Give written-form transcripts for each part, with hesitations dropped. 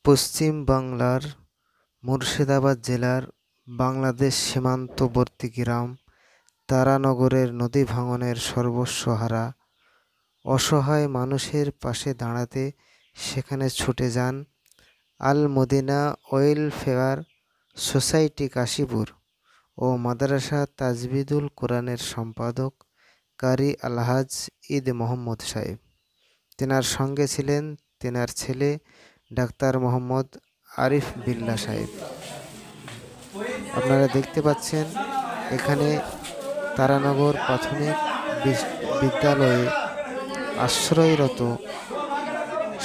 পশ্চিম বাংলার মুর্শিদাবাদ জেলার বাংলাদেশ সীমান্তবর্তী গ্রাম তারানগরের নদী ভাঙনের সর্বস্ব হারা অসহায় মানুষের পাশে দাঁড়াতে সেখানে ছুটে যান আল মদিনা ওয়েলফেয়ার সোসাইটি কাশীপুর ও মাদ্রাসা তাজবিদুল কোরআনের সম্পাদক কারি আলহাজ ঈদ মোহাম্মদ সাহেব। তেনার সঙ্গে ছিলেন তেনার ছেলে ডাক্তার মোহাম্মদ আরিফ বিল্লাহ সাহেব। আপনারা দেখতে পাচ্ছেন এখানে তারানগর প্রাথমিক বিদ্যালয়ে আশ্রয়রত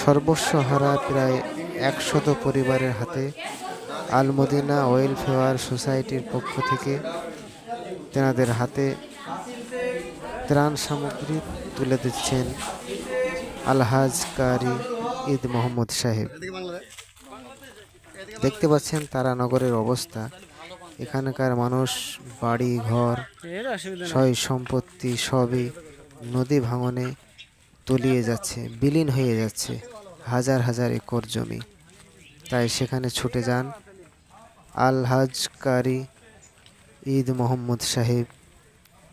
সর্বস্বহারা প্রায় 100 পরিবারের হাতে আল মদিনা ওয়েলফেয়ার সোসাইটির পক্ষ থেকে তেনাদের হাতে ত্রাণ সামগ্রী তুলে দিচ্ছেন আলহাজ কারি ঈদ মোহাম্মদ সাহেব। দেখতে পাচ্ছেন তারানগরের অবস্থা। এখানকার মানুষ বাড়ি ঘর সয় সম্পত্তি সবই নদী ভাঙনে তলিয়ে যাচ্ছে, বিলীন হয়ে যাচ্ছে, হাজার হাজার একর জমি। তাই সেখানে ছুটে যান আলহাজ কারি ঈদ মোহাম্মদ সাহেব,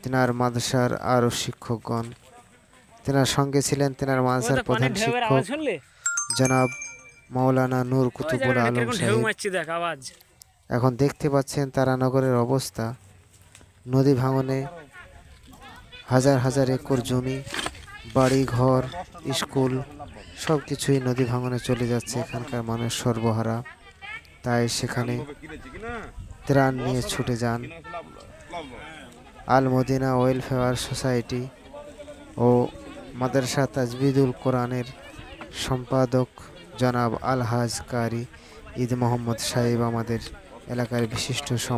তেনার মাদ্রাসার আরও শিক্ষকগণ। তেনার সঙ্গে ছিলেন তেনার মাদ্রাসার প্রধান শিক্ষক জনাব মাওলানা নূর কুতুবুল আলম সাহেব। এখন দেখতে পাচ্ছেন তারানগরের অবস্থা। নদী ভাঙনে হাজার হাজার একর জমি, বাড়ি ঘর, স্কুল সব কিছুই নদী ভাঙনে চলে যাচ্ছে। এখানকার মানুষ সর্বহারা। তাই সেখানে ত্রাণ নিয়ে ছুটে যান আল মদিনা ওয়েলফেয়ার সোসাইটি ও মাদ্রাসা তাজবিদুল কোরআনের সম্পাদক জনাব আলহাজ কারি ঈদ মোহাম্মদ সাহেব, আমাদের এলাকার বিশিষ্ট সমাজ